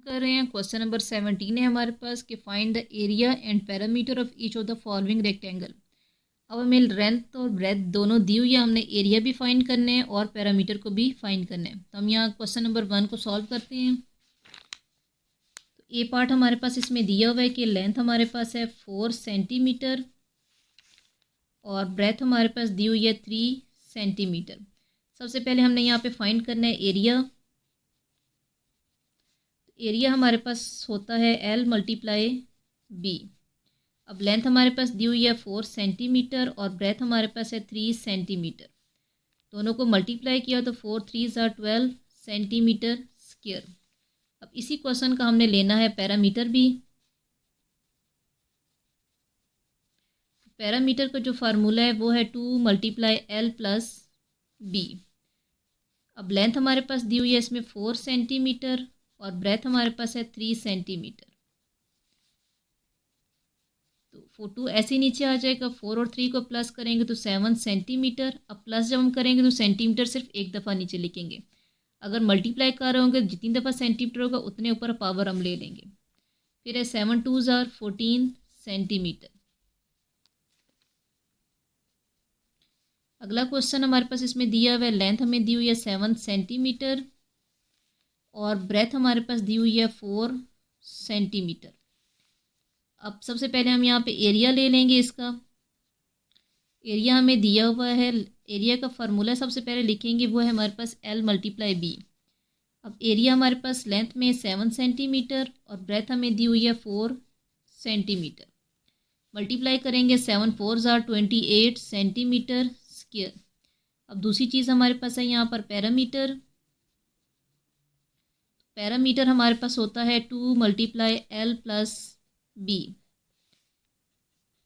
कर रहे हैं। क्वेश्चन नंबर 17 है हमारे पास कि find the area and parameter of each of the following rectangle. अब हमें लेंथ और ब्रेथ दोनों दी हुई है, हमने एरिया भी फाइंड करने हैं और पैरामीटर को भी फाइंड करना है। तो हम यहाँ क्वेश्चन नंबर 1 को सॉल्व करते हैं। तो ए पार्ट हमारे पास इसमें दिया हुआ है कि लेंथ हमारे पास है 4 सेंटीमीटर और ब्रेथ हमारे पास दी हुई है 3 सेंटीमीटर। सबसे पहले हमने यहाँ पे फाइंड करना है एरिया। एरिया हमारे पास होता है L मल्टीप्लाई B। अब लेंथ हमारे पास दी हुई है 4 सेंटीमीटर और ब्रेथ हमारे पास है 3 सेंटीमीटर। दोनों को मल्टीप्लाई किया तो 4 3 12 सेंटीमीटर स्क्वायर। अब इसी क्वेश्चन का हमने लेना है पैरामीटर भी। पैरामीटर का जो फार्मूला है वो है 2 मल्टीप्लाई L प्लस B। अब लेंथ हमारे पास दी हुई है इसमें 4 सेंटीमीटर और ब्रेथ हमारे पास है 3 सेंटीमीटर। तो 2 ऐसे नीचे आ जाएगा, 4 और 3 को प्लस करेंगे तो 7 सेंटीमीटर। अब प्लस जब हम करेंगे तो सेंटीमीटर सिर्फ एक दफ़ा नीचे लिखेंगे। अगर मल्टीप्लाई कर रहे होंगे जितनी दफ़ा सेंटीमीटर होगा उतने ऊपर पावर हम ले लेंगे। फिर है 7 2 14 सेंटीमीटर। अगला क्वेश्चन हमारे पास इसमें दिया हुआ है, लेंथ हमें दी हुई है 7 सेंटीमीटर और ब्रेथ हमारे पास दी हुई है 4 सेंटीमीटर। अब सबसे पहले हम यहाँ पे एरिया ले लेंगे। इसका एरिया हमें दिया हुआ है, एरिया का फार्मूला सबसे पहले लिखेंगे वो है हमारे पास L मल्टीप्लाई B। अब एरिया हमारे पास लेंथ में 7 सेंटीमीटर और ब्रेथ हमें दी हुई है 4 सेंटीमीटर। मल्टीप्लाई करेंगे 7 4 28 सेंटीमीटर स्क्वायर। अब दूसरी चीज़ हमारे पास है यहाँ पर पैरामीटर। पैरामीटर हमारे पास होता है 2 मल्टीप्लाई L प्लस B।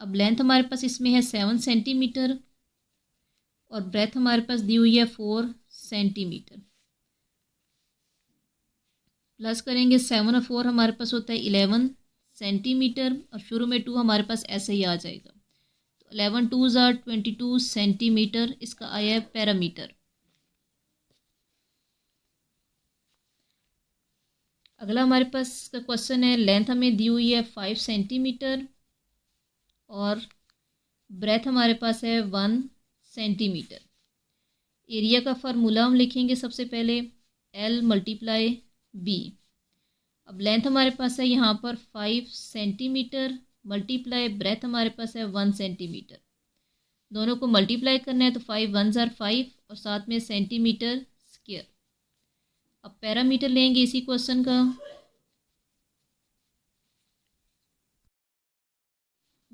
अब लेंथ हमारे पास इसमें है 7 सेंटीमीटर और ब्रेथ हमारे पास दी हुई है 4 सेंटीमीटर। प्लस करेंगे 7 और 4 हमारे पास होता है 11 सेंटीमीटर और शुरू में 2 हमारे पास ऐसे ही आ जाएगा। तो 11 2 22 सेंटीमीटर इसका आया है पैरामीटर। अगला हमारे पास का क्वेश्चन है, लेंथ हमें दी हुई है 5 सेंटीमीटर और ब्रेथ हमारे पास है 1 सेंटीमीटर। एरिया का फार्मूला हम लिखेंगे सबसे पहले L मल्टीप्लाई B। अब लेंथ हमारे पास है यहाँ पर 5 सेंटीमीटर मल्टीप्लाई ब्रेथ हमारे पास है 1 सेंटीमीटर। दोनों को मल्टीप्लाई करना है तो 5 1 5 और साथ में सेंटीमीटर स्क्वायर। अब पैरामीटर लेंगे इसी क्वेश्चन का।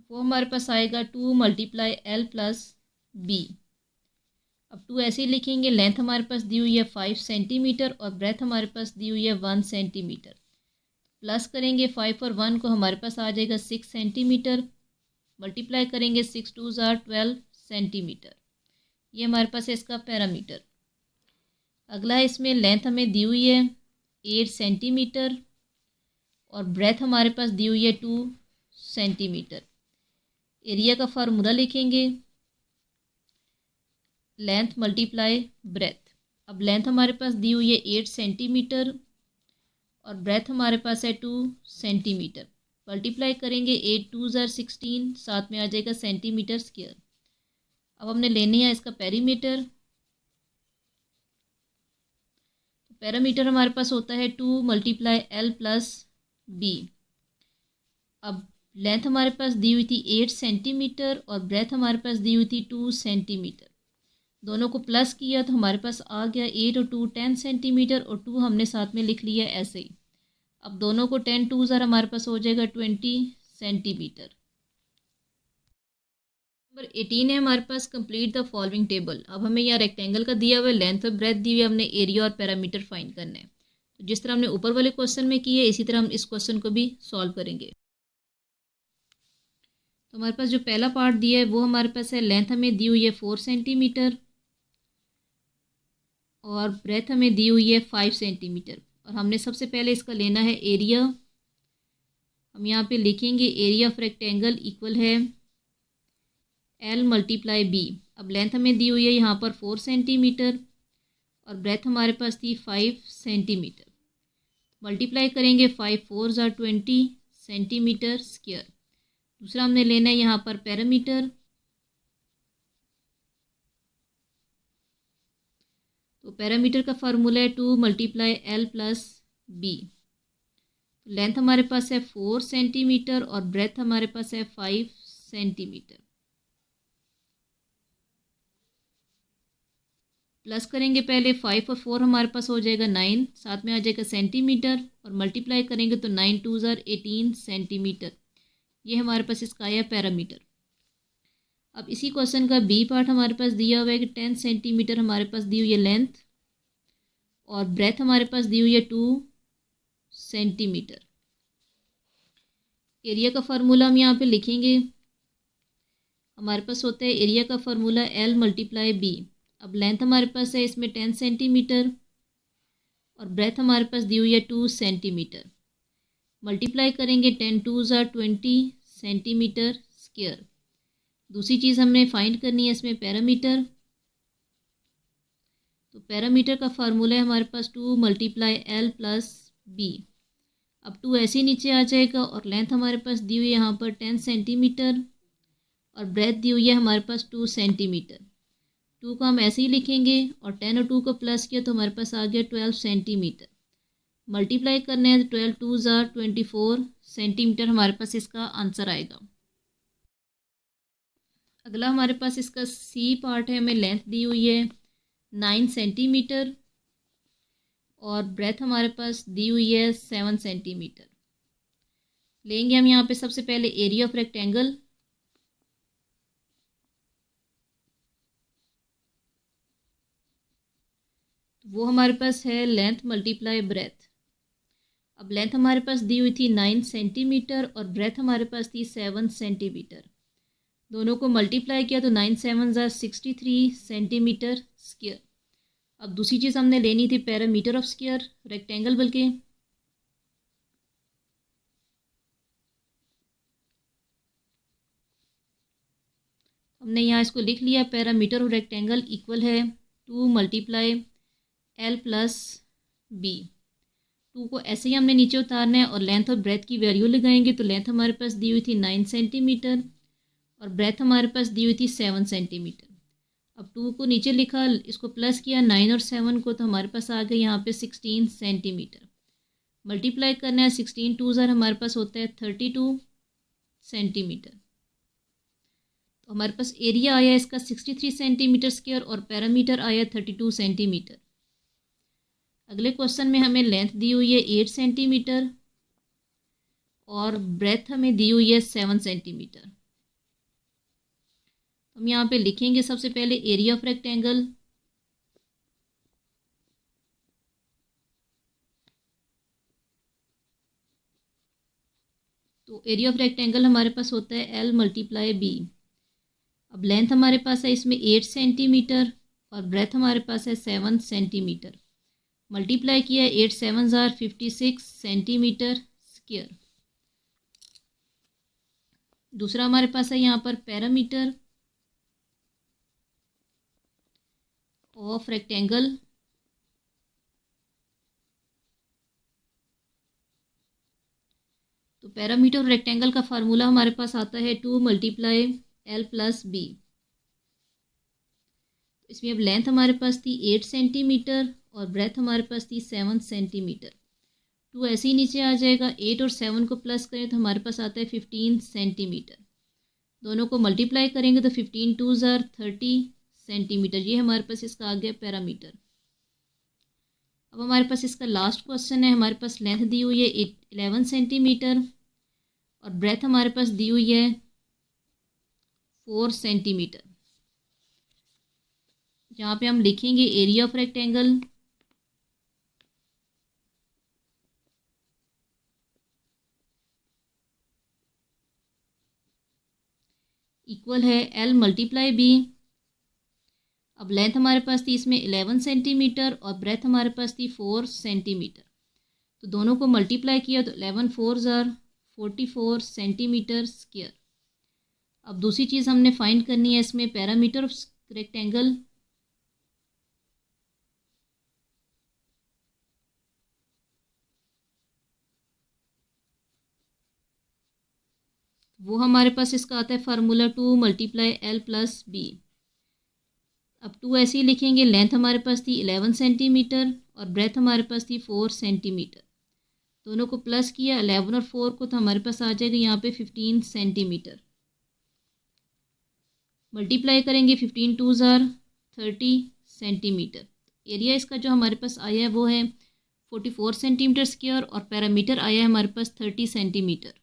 वो हमारे पास आएगा 2 मल्टीप्लाई L प्लस B। अब 2 ऐसे ही लिखेंगे, लेंथ हमारे पास दी हुई है 5 सेंटीमीटर और ब्रेथ हमारे पास दी हुई है 1 सेंटीमीटर। प्लस करेंगे 5 और 1 को हमारे पास आ जाएगा 6 सेंटीमीटर। मल्टीप्लाई करेंगे 6 2 12 सेंटीमीटर। ये हमारे पास है इसका पैरामीटर। अगला है, इसमें लेंथ हमें दी हुई है 8 सेंटीमीटर और ब्रेथ हमारे पास दी हुई है 2 सेंटीमीटर। एरिया का फार्मूला लिखेंगे लेंथ मल्टीप्लाई ब्रेथ। अब लेंथ हमारे पास दी हुई है 8 सेंटीमीटर और ब्रेथ हमारे पास है 2 सेंटीमीटर। मल्टीप्लाई करेंगे 8 2 16, साथ में आ जाएगा सेंटीमीटर स्क्वायर। अब हमने लेनी है इसका पैरीमीटर। पैरामीटर हमारे पास होता है 2 मल्टीप्लाई L प्लस B। अब लेंथ हमारे पास दी हुई थी 8 सेंटीमीटर और ब्रेथ हमारे पास दी हुई थी 2 सेंटीमीटर। दोनों को प्लस किया तो हमारे पास आ गया 8 और 2 10 सेंटीमीटर और 2 हमने साथ में लिख लिया ऐसे ही। अब दोनों को 10 2 हमारे पास हो जाएगा 20 सेंटीमीटर। नंबर 18 है हमारे पास, कंप्लीट द फॉलोइंग टेबल। अब हमें यहाँ रेक्टेंगल का दिया हुआ है, लेंथ और ब्रेथ दी हुई है, हमने एरिया और पैरामीटर फाइंड करना है। तो जिस तरह हमने ऊपर वाले क्वेश्चन में किया इसी तरह हम इस क्वेश्चन को भी सॉल्व करेंगे। तो हमारे पास जो पहला पार्ट दिया है वो हमारे पास है, लेंथ हमें दी हुई है 4 सेंटीमीटर और ब्रेथ हमें दी हुई है 5 सेंटीमीटर। और हमने सबसे पहले इसका लेना है एरिया। हम यहाँ पे लिखेंगे एरिया ऑफ रेक्टेंगल इक्वल है L मल्टीप्लाई B। अब लेंथ हमें दी हुई है यहाँ पर 4 सेंटीमीटर और ब्रेथ हमारे पास थी 5 सेंटीमीटर। मल्टीप्लाई करेंगे 5 4 ज़ार 20 सेंटीमीटर स्क्वायर। दूसरा हमने लेना है यहाँ पर पैरामीटर, तो पैरामीटर का फार्मूला है 2 multiply L plus B। Length हमारे पास है 4 सेंटीमीटर और ब्रेथ हमारे पास है 5 सेंटीमीटर। प्लस करेंगे पहले 5 और 4 हमारे पास हो जाएगा 9, साथ में आ जाएगा सेंटीमीटर और मल्टीप्लाई करेंगे तो 9 2 ज़ार 18 सेंटीमीटर। ये हमारे पास इसका आया पैरामीटर। अब इसी क्वेश्चन का बी पार्ट हमारे पास दिया हुआ है कि 10 सेंटीमीटर हमारे पास दी हुई है लेंथ और ब्रेथ हमारे पास दी हुई है 2 सेंटीमीटर। एरिया का फार्मूला हम यहाँ पे लिखेंगे, हमारे पास होता है एरिया का फार्मूला L मल्टीप्लाई B। अब लेंथ हमारे पास है इसमें 10 सेंटीमीटर और ब्रेथ हमारे पास दी हुई है 2 सेंटीमीटर। मल्टीप्लाई करेंगे 10 2 ज़ार 20 सेंटीमीटर स्क्वायर। दूसरी चीज़ हमने फाइंड करनी है इसमें पैरामीटर, तो पैरामीटर का फार्मूला है हमारे पास 2 मल्टीप्लाई L प्लस B। अब 2 ऐसे ही नीचे आ जाएगा और लेंथ हमारे पास दी हुई है यहाँ पर 10 सेंटीमीटर और ब्रेथ दी हुई है हमारे पास 2 सेंटीमीटर। 2 को हम ऐसे ही लिखेंगे और 10 और 2 को प्लस किया तो हमारे पास आ गया 12 सेंटीमीटर। मल्टीप्लाई करने हैं तो 12 2 ज़ार 24 सेंटीमीटर हमारे पास इसका आंसर आएगा। अगला हमारे पास इसका सी पार्ट है, हमें लेंथ दी हुई है 9 सेंटीमीटर और ब्रेथ हमारे पास दी हुई है 7 सेंटीमीटर। लेंगे हम यहाँ पे सबसे पहले एरिया ऑफ रेक्टेंगल, वो हमारे पास है लेंथ मल्टीप्लाई ब्रेथ। अब लेंथ हमारे पास दी हुई थी 9 सेंटीमीटर और ब्रेथ हमारे पास थी 7 सेंटीमीटर। दोनों को मल्टीप्लाई किया तो 9 7 ज़ार 63 सेंटीमीटर स्क्वायर। अब दूसरी चीज़ हमने लेनी थी पैरामीटर ऑफ स्क्वायर रेक्टेंगल, बल्कि हमने यहाँ इसको लिख लिया, पैरामीटर ऑफ रेक्टेंगल इक्वल है 2 मल्टीप्लाई L प्लस B। 2 को ऐसे ही हमने नीचे उतारना है और लेंथ और ब्रेथ की वैल्यू लगाएंगे तो लेंथ हमारे पास दी हुई थी 9 सेंटीमीटर और ब्रेथ हमारे पास दी हुई थी 7 सेंटीमीटर। अब 2 को नीचे लिखा, इसको प्लस किया 9 और 7 को, तो हमारे पास आ गया यहाँ पे 16 सेंटीमीटर। मल्टीप्लाई करना है 16 2 ज़ार हमारे पास होता है 32 सेंटीमीटर। तो हमारे पास एरिया आया इसका 63 सेंटीमीटर स्क्वायर और पैरामीटर आया 32 सेंटीमीटर। अगले क्वेश्चन में हमें लेंथ दी हुई है 8 सेंटीमीटर और ब्रेथ हमें दी हुई है 7 सेंटीमीटर। हम यहाँ पे लिखेंगे सबसे पहले एरिया ऑफ रेक्टेंगल, तो एरिया ऑफ रेक्टेंगल हमारे पास होता है L मल्टीप्लाई B। अब लेंथ हमारे पास है इसमें 8 सेंटीमीटर और ब्रेथ हमारे पास है 7 सेंटीमीटर। मल्टीप्लाई किया 8 7 ज़ार 56 सेंटीमीटर स्क्वायर। दूसरा हमारे पास है यहाँ पर पैरामीटर ऑफ रेक्टेंगल, तो पैरामीटर ऑफ रेक्टेंगल का फार्मूला हमारे पास आता है 2 मल्टीप्लाई L प्लस B। इसमें अब लेंथ हमारे पास थी 8 सेंटीमीटर और ब्रेथ हमारे पास थी 7 सेंटीमीटर। 2 ऐसे ही नीचे आ जाएगा, 8 और 7 को प्लस करें तो हमारे पास आता है 15 सेंटीमीटर। दोनों को मल्टीप्लाई करेंगे तो 15 2 ज़ार 30 सेंटीमीटर। ये हमारे पास इसका आ गया पैरामीटर। अब हमारे पास इसका लास्ट क्वेश्चन है, हमारे पास लेंथ दी हुई है 11 सेंटीमीटर और ब्रेथ हमारे पास दी हुई है 4 सेंटीमीटर। जहाँ पे हम लिखेंगे एरिया ऑफ रेक्टेंगल, इक्वल है L मल्टीप्लाई B। अब लेंथ हमारे पास थी इसमें 11 सेंटीमीटर और ब्रेथ हमारे पास थी 4 सेंटीमीटर। तो दोनों को मल्टीप्लाई किया तो 11 4 ज़ार 44 सेंटीमीटर स्क्वायर। अब दूसरी चीज़ हमने फाइंड करनी है इसमें पैरामीटर ऑफ रेक्टेंगल, वो हमारे पास इसका आता है फार्मूला 2 × L+B। अब 2 ऐसे ही लिखेंगे। लेंथ हमारे पास थी 11 सेंटीमीटर और ब्रेथ हमारे पास थी 4 सेंटीमीटर। दोनों को प्लस किया 11 और 4 को, तो हमारे पास आ जाएगा यहाँ पे 15 सेंटीमीटर। मल्टीप्लाई करेंगे 15 2 ज़ार 30 सेंटीमीटर। एरिया इसका जो हमारे पास आया है वो है 44 सेंटीमीटर स्क्वायर और पैरामीटर आया है हमारे पास 30 सेंटीमीटर।